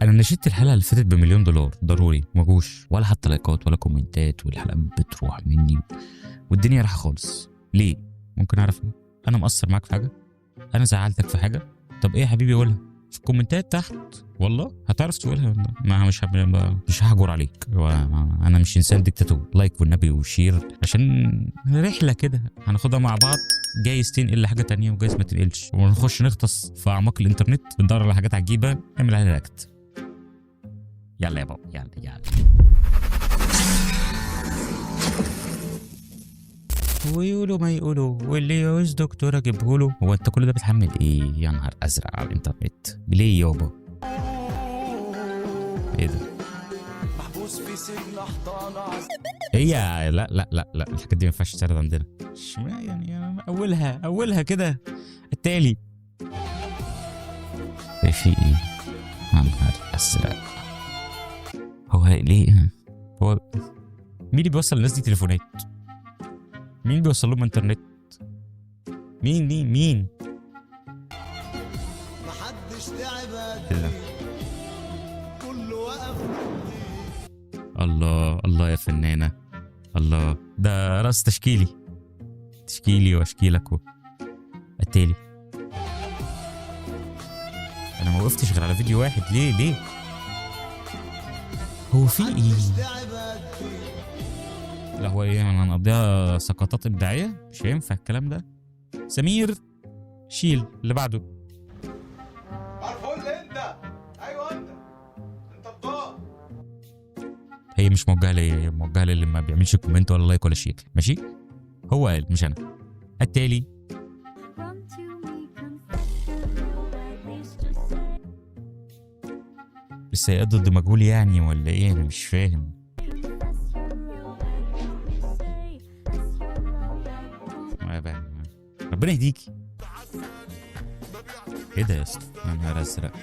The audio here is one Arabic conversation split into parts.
انا نشدت الحلقه اللي فاتت بمليون دولار ضروري، ما جوش ولا حتى لايكات ولا كومنتات، والحلقه بتروح مني والدنيا رايحه خالص. ليه؟ ممكن اعرف ليه؟ انا مقصر معاك في حاجه؟ انا زعلتك في حاجه؟ طب ايه يا حبيبي قولها في الكومنتات تحت، والله هتعرف تقولها. ما مش هحجر عليك، انا مش انسان ديكتاتور. لايك والنبي وشير عشان رحله كده هناخدها مع بعض، جايز تنقل لحاجه تانية وجايز ما تنقلش، ونخش نغطس في اعماق الانترنت بندور على حاجات عجيبه نعمل عليها رياكت. يلا يا بابا يلا. ويقولوا ما يقولوا واللي يعوز دكتور اجيبهوله. هو انت كل ده بتحمل ايه يا نهار ازرق على الانترنت ليه يابا؟ ايه ده؟ محبوس في سجن حضانة. هي لا الحاجات دي ما ينفعش تتعرض عندنا. يعني اولها كده التالي في ايه يا نهار ازرق؟ هو ليه؟ هو مين اللي بيوصل للناس دي تليفونات؟ مين بيوصل لهم انترنت؟ مين؟ محدش تعب كله وقف. الله يا فنانة، الله ده راس تشكيلي واشكيلك التالي. انا ما وقفتش غير على فيديو واحد. ليه؟ هو في ايه؟ لا هو ايه، انا هنقضيها سقطات ابداعيه؟ مش هينفع الكلام ده. سمير شيل اللي بعده. مرفوض انت. ايوه انت بضاع. هي مش موجهه ليا، هي موجهه للي ما بيعملش كومنت ولا لايك ولا شير. ماشي؟ هو قال مش انا. التالي السيئات ضد مجهول يعني ولا ايه؟ انا مش فاهم. ربنا يهديكي. ايه ده يا اسطى؟ يا نهار ازرق.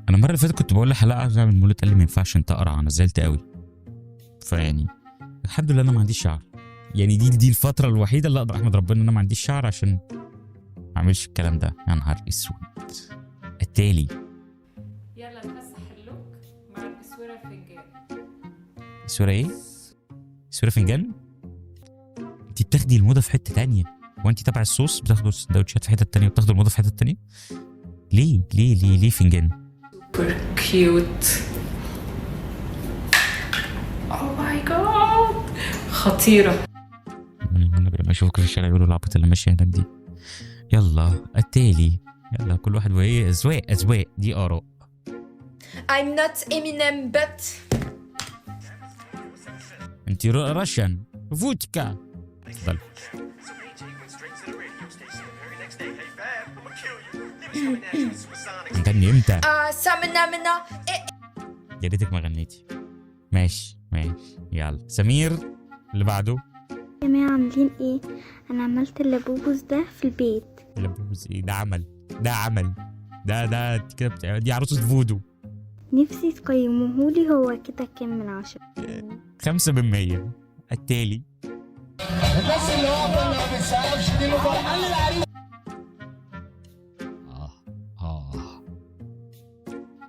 انا المره اللي فاتت كنت بقول لحلقه عايز اعمل مولد، قال لي ما ينفعش انت قرع. انا زعلت قوي. فيعني الحمد لله انا ما عنديش شعر، يعني دي الفتره الوحيده اللي اقدر احمد ربنا ان انا ما عنديش شعر عشان ما اعملش الكلام ده. يا نهار اسود. التالي يلا نفسح اللوك مع الاسوره الفنجان. اسوره ايه؟ اسوره فنجان؟ انت بتاخدي الموضه في حته تانية. هو انت تبع الصوص بتاخدوا السندوتشات في حته تانية وبتاخدوا الموضه في حته تانية؟ ليه فنجان؟ سوبر كيوت. اوه ماي جاد خطيره. النبي لما اشوفك في الشارع يقولوا العبط اللي ماشيه هناك دي. يلا التالي. يلا كل واحد وايه، اذواق دي اراء. I'm not Eminem but انت راشن فودكا. اتفضل. غني امتى؟ سامنا يا ريتك ما غنيتي. ماشي يلا سمير اللي بعده. يا جماعة عاملين ايه؟ انا عملت اللبوبوس ده في البيت. اللبوبوس ايه؟ ده عمل ده كده دي عروسة فودو. نفسي تقيموهولي هو كده كام من 10؟ 5/100. التالي الناس اللي واقفه ما بتسقفش دي اللي فرحان للعريس.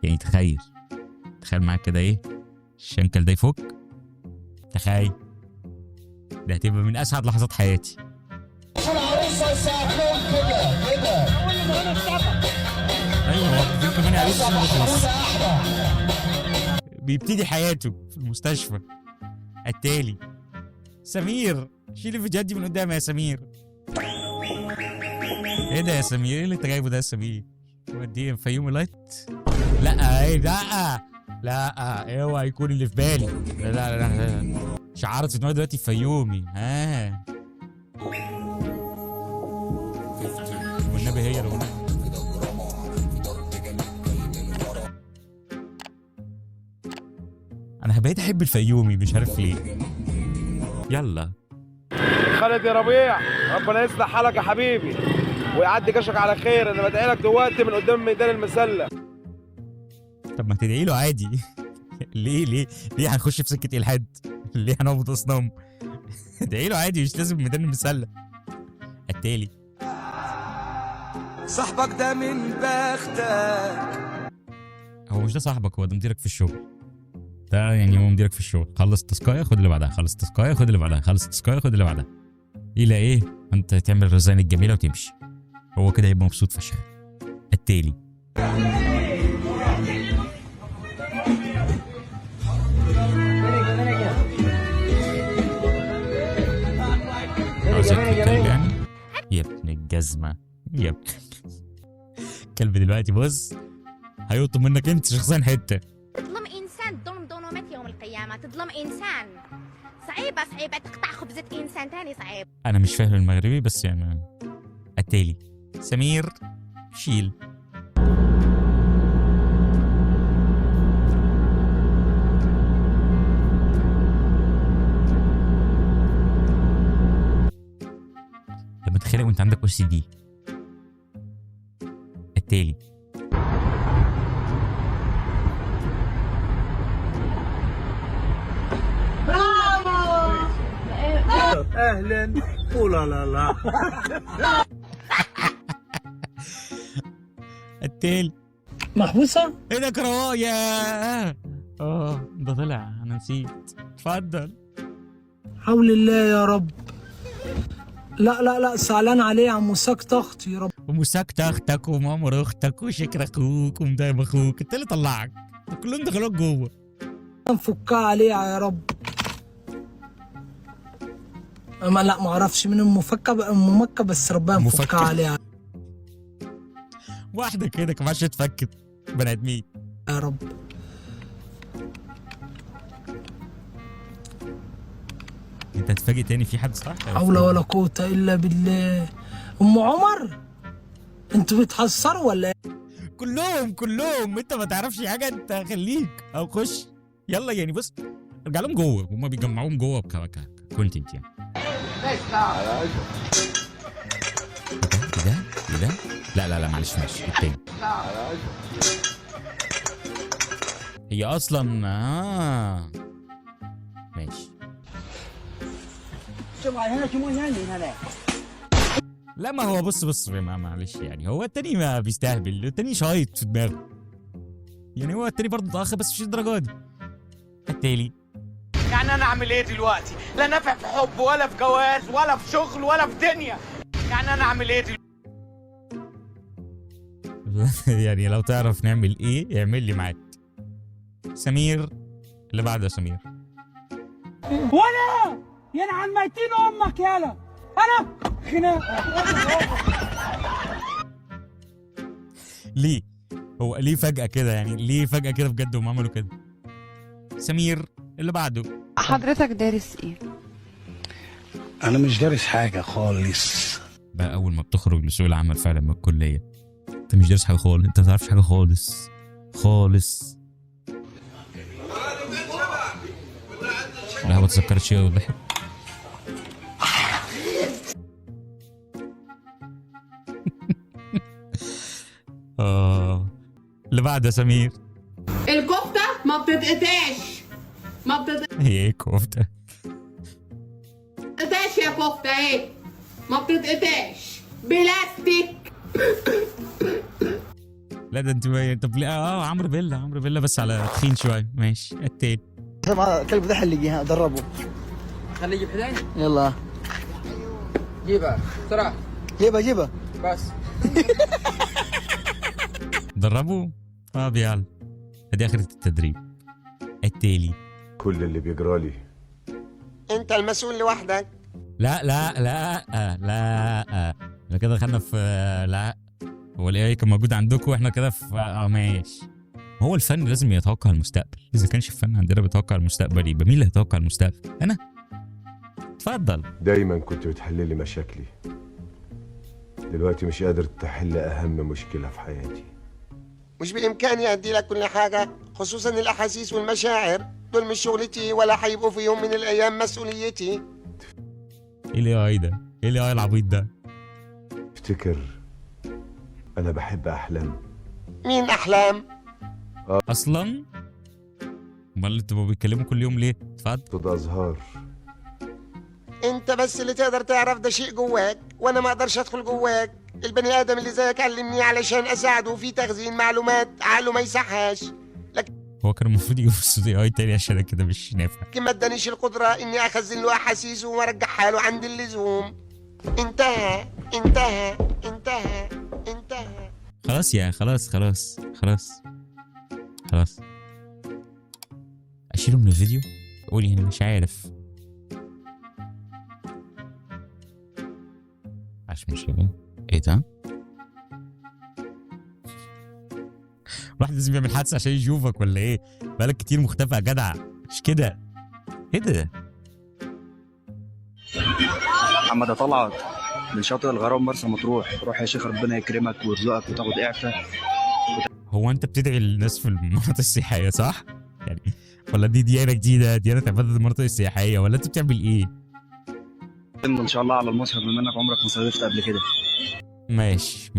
يعني تخيل معاك كده ايه الشنكل ده يفك. تخيل ده هتبقى من اسعد لحظات حياتي. العروسه يسقفون كده ايوه هو كمان عروسه بيبتدي حياته في المستشفى. التالي سمير شيل الفيديوهات دي من قدام يا سمير. ايه ده يا سمير؟ ايه اللي انت جايبه ده يا سمير؟ وديه فيوم لايت؟ لا اوعى يكون اللي في بالي. لا شعرت ان هو دلوقتي فيومي. والنبي هي الاغنيه. انا بقيت احب الفيومي مش عارف ليه. يلا خالد يا ربيع، ربنا يصلح حالك يا حبيبي ويعدي كشك على خير. انا بدعي لك دلوقتي من قدام ميدان المسله. طب ما تدعي له عادي. ليه هنخش في سكه الحاد؟ ليه هنعبد اصنام؟ ادعي له عادي، مش لازم ميدان المسله. التالي صاحبك ده من بختك. هو مش ده صاحبك، هو ده مديرك في الشغل. ده يعني هو مديرك في الشغل، خلص تاسكايه خد اللي بعدها، خلص تاسكايه خد اللي بعدها، خلص تاسكايه خد اللي بعدها، الى ايه انت تعمل الرزاين الجميله وتمشي. هو كده يبقى مبسوط فشخ. التالي عاوزك الكلب يعني يا ابن الجزمه يا ابن الكلب دلوقتي بص هيقطم منك انت شخصيا حته. تظلم انسان ظلم يوم القيامه، تظلم انسان صعيبه تقطع خبزه انسان تاني صعيب. انا مش فاهم المغربي بس يعني. التالي سمير شيل. لما تخيل وانت عندك OCD. التالي اهلا ولا لا لا. التالي محبوسه. ايه ده كرواية؟ ده طلع انا نسيت. اتفضل. حول الله يا رب. لا زعلان عليه يا عم مساك اختي يا رب. ومساكت اختك ومامر اختك وشكر اخوك ومدايم اخوك، انت اللي طلعك وكلهم دخلوك جوه. نفكها عليه يا رب. ما لا ما اعرفش من ام مكه بس ربنا يفكها عليها واحده كده كمان تفكت بني ادمين يا رب. انت هتفاجئ تاني في حد صح؟ حول ولا قوه الا بالله. ام عمر انتوا بتحصروا ولا ايه؟ كلهم انت ما تعرفش حاجه، انت خليك او خش يلا يعني. بص ارجع لهم جوه، هم بيجمعوهم جوه كونتنت يعني. ايه ده؟ لا معلش ماشي التاني. هي اصلا ماشي. لا ما هو بص معلش يعني، هو التاني ما بيستهبل، التاني شايط في دماغه يعني. هو التاني برضه متأخر بس مش الدرجه دي. التالي يعني انا اعمل ايه دلوقتي؟ لا نافع في حب ولا في جواز ولا في شغل ولا في دنيا. يعني انا اعمل ايه دلوقتي؟ يعني لو تعرف نعمل ايه اعمل لي معاك. سمير اللي بعده. سمير ولا ينعم ميتين امك يالا انا خناق. ليه هو ليه فجأة كده يعني؟ ليه فجأة كده بجد هم عملوا كده؟ سمير اللي بعده. حضرتك دارس ايه؟ انا مش دارس حاجه خالص. بقى اول ما بتخرج لسوق العمل فعلا من الكليه انت مش دارس حاجه خالص، انت ما بتعرفش حاجه خالص. لا ما تذكرتش ايه وضحك. اللي بعده سمير. الكفته ما بتتقطعش. هي ايه كفته؟ بتتقطعش يا كفته ايه؟ ما بتتقطعش بلاستيك. لا ده انت طب عمرو بيلا بس على تخين شويه. ماشي التاني. الكلب ده اللي جه دربه. خليه يجيب حدين. يلا جيبها بسرعه. جيبها بس. دربوا. يلا ادي اخرة التدريب. التالي كل اللي بيجرالي انت المسؤول لوحدك. لا احنا كده دخلنا في لا. هو الاي كان موجود عندكم واحنا كده في ماشي. هو الفن لازم يتوقع المستقبل، اذا كانش الفن عندنا بيتوقع المستقبل يبقى مين اللي هيتوقع المستقبل؟ انا. اتفضل. دايما كنت بتحل لي مشاكلي، دلوقتي مش قادر تحل اهم مشكله في حياتي. مش بامكاني ادي لك كل حاجه، خصوصا الاحاسيس والمشاعر، دول مش شغلتي ولا هيبقوا في يوم من الايام مسؤوليتي. ايه الاي ده؟ ايه الاي العبيط ده؟ افتكر انا بحب احلام. مين احلام؟ اصلا امال انتوا بيتكلموا كل يوم ليه؟ اتفضل. صوت ازهار. انت بس اللي تقدر تعرف ده شيء جواك، وانا ما اقدرش ادخل جواك. البني ادم اللي زيك علمني علشان اساعده في تخزين معلومات عقله ما يصحاش، هو كان المفروض يجيب استوديو اي تاني عشان كده مش نافع. لكن ما ادانيش القدره اني اخزن له احاسيسه وارجعها له عند اللزوم. انتهى انتهى انتهى انتهى. خلاص يا خلاص اشيله من الفيديو. قولي انا مش عارف. مش ايه ده؟ الواحد لازم يعمل حادثه عشان يشوفك ولا ايه؟ بقالك كتير مختفي يا جدع، مش كده؟ ايه ده؟ محمد طلعت من شاطئ الغرام مرسى مطروح. روح يا شيخ ربنا يكرمك ويرزقك وتاخد اعفاء. هو انت بتدعي للناس في المناطق السياحيه صح؟ يعني ولا دي ديانه جديده، ديانه عباده المناطق السياحيه، ولا انت بتعمل ايه؟ ان شاء الله على المصحف بما انك عمرك ما صيفت قبل كده. ماشي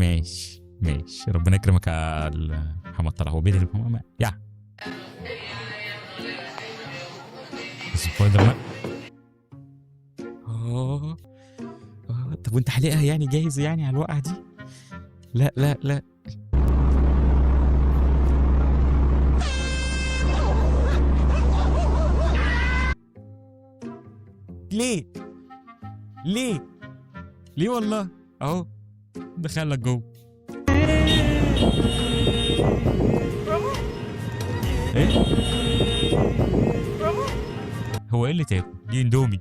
ربنا يكرمك يا محمد طلع. هو بيدعي لمحمد يا سبايدر مان. طب وانت حلقها يعني جاهز يعني على الوقعه دي؟ لا ليه والله اهو دخلك جوه. ايه هو ايه اللي تاكل دي؟ اندومي.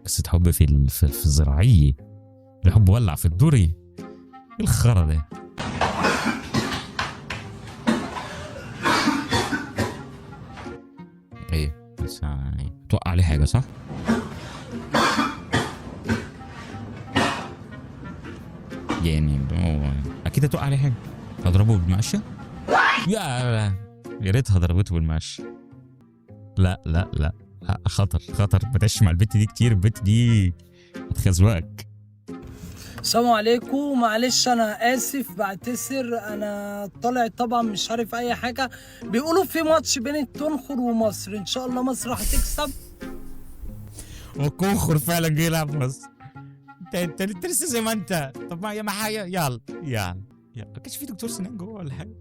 قصة حب في الزراعية، الحب ولع في الدوري. ايه الخرا ده؟ ايه بس يعني توقع عليه حاجة صح؟ يعني اكيد هتوقع عليه حاجة. هضربه بالمقشة؟ يا ريتها ضربته بالمقشة. لا خطر ما تعيش مع البت دي كتير، البت دي هتخزوقك. السلام عليكم، معلش انا اسف بعتذر، انا طالع طبعا مش عارف اي حاجه. بيقولوا في ماتش بين الكونغر ومصر، ان شاء الله مصر هتكسب. والكونغر فعلا جه يلعب مصر. انت لسه زي ما انت. طب ما يا محايا يلا ما كانش في دكتور سنان جوه ولا حاجه؟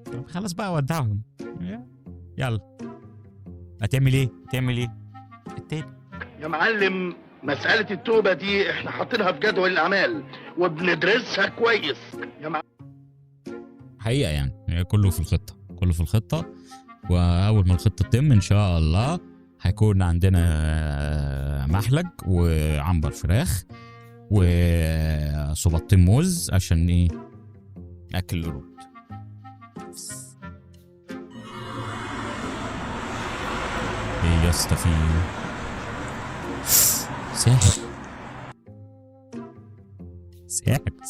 طب خلاص بقى ودعهم. يلا هتعمل ايه التاني؟ يا معلم مسألة التوبة دي احنا حاطينها في جدول الأعمال وبندرسها كويس يا معلم. حقيقة يعني كله في الخطة وأول ما الخطة تتم إن شاء الله هيكون عندنا محلج وعنبر فراخ وصباطين موز عشان إيه؟ أكل القرود. إيه يا اسطى في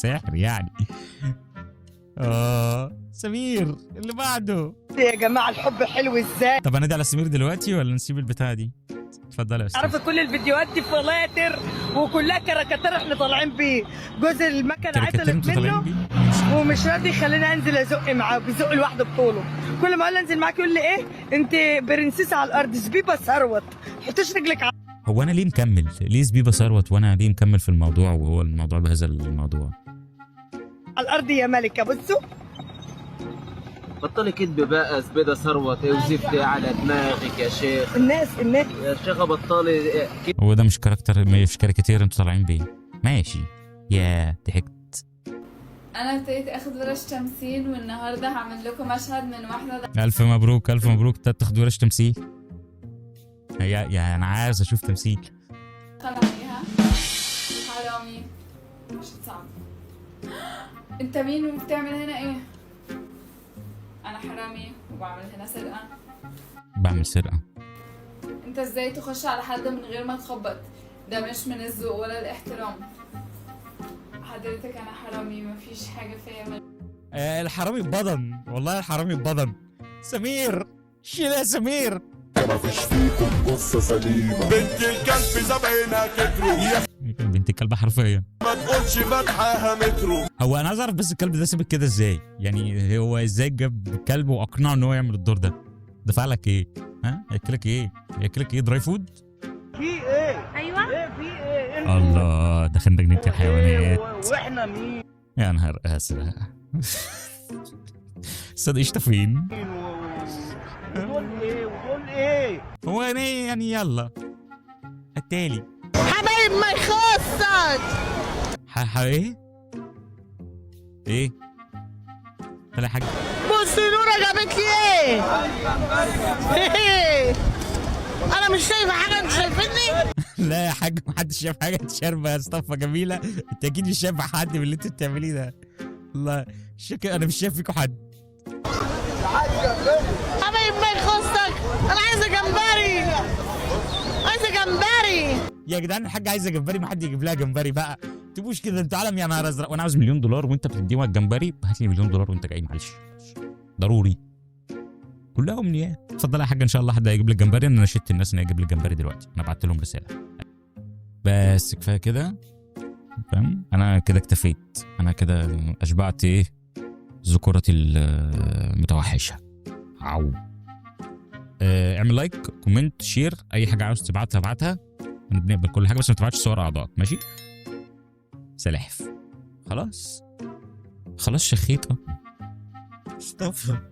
ساحر يعني. سمير اللي بعده. يا جماعه الحب حلو ازاي؟ طب هندي على سمير دلوقتي ولا نسيب البتاعه دي؟ اتفضل يا استاذ. عارفه كل الفيديوهات دي فلاتر وكلها كاريكاتير احنا طالعين بيه. جوز المكنه عطلت منه ومش راضي يخليني انزل ازق معاه، بيزق لوحده بطوله. كل ما اقول له انزل معاك يقول لي ايه انت برنسيسه على الارض، زبيبه ثروت، حطيش رجلك على. هو انا ليه مكمل؟ ليه زبيبه ثروت وانا ليه مكمل في الموضوع وهو الموضوع بهذا الموضوع؟ على الارض يا ملكه. بصوا بطلي كدب بقى، زبيده ثروت وزبدة على دماغك يا شيخ. الناس يا شيخه بطلي. هو ده مش كاريكاتير انتوا طالعين بيه. ماشي يا ضحكت. انا ابتديت اخد ورش تمثيل والنهارده هعمل لكم مشهد من واحده. الف مبروك تاخد ورش تمثيل. يا انا عايز اشوف تمثيل. دخل عليها حرامي. مش صعب. انت مين وبتعمل هنا ايه؟ انا حرامي وبعمل هنا سرقه. بعمل سرقه؟ انت ازاي تخش على حد من غير ما تخبط؟ ده مش من الذوق ولا الاحترام. حضرتك انا حرامي، مفيش حاجه فيا الحرامي اتبضن، والله الحرامي اتبضن. سمير شيل يا سمير. مفيش فيكم قصة سليمة. بنت الكلب زباينها كتروا، بنت الكلب حرفيا ما تقولش فتحها مترو. هو انا عايز اعرف بس الكلب ده سابك كده ازاي؟ يعني هو ازاي جاب كلب واقنعه ان هو يعمل الدور ده؟ دفع لك ايه؟ ها؟ ياكلك ايه؟ ياكلك ايه؟ دراي فود؟ في ايه؟ ايوه ايه في ايه؟ الله دخلنا جنينة الحيوانات. واحنا مين؟ يا نهار ازرق. استاذ قشطه فين؟ ودول ايه ودول ايه؟ هو انا يعني يلا التالي حبايب ما يخصك. ايه؟ ايه؟ طلع حاجه. بص نورة جابت لي ايه؟ انا مش شايفه حاجه، انت شايفني؟ لا يا حاج محدش شاف حاجه، انت شاربه يا صفه جميله، انت اكيد مش شايف حد من اللي انت بتعمليه ده. والله انا مش شايف فيكم حد. حبايب ما يخصك، انا عايزه جمبري، عايزه جمبري يا جدعان الحاجه عايزه جمبري، ما حد يجيب لها جمبري بقى، تبوش كده انتوا عالم يا نهار ازرق. وانا عاوز $1,000,000 وانت بتديهم الجمبري، هات لي $1,000,000 وانت جاي معلش ضروري. كلها امنيات. اتفضل يا حاج ان شاء الله حد هيجيب لك جمبري، انا نشدت الناس ان هيجيب لك جمبري دلوقتي، انا بعت لهم رساله. بس كفايه كده فاهم، انا كده اكتفيت، انا كده اشبعت ايه ذكورتي المتوحشه. عو اعمل لايك كومنت شير، اي حاجه عاوز تبعتها ابعتها، انا بنقبل كل حاجه، بس ما تبعتش صور اعضاء ماشي؟ سلاحف خلاص شخيطه. استغفر.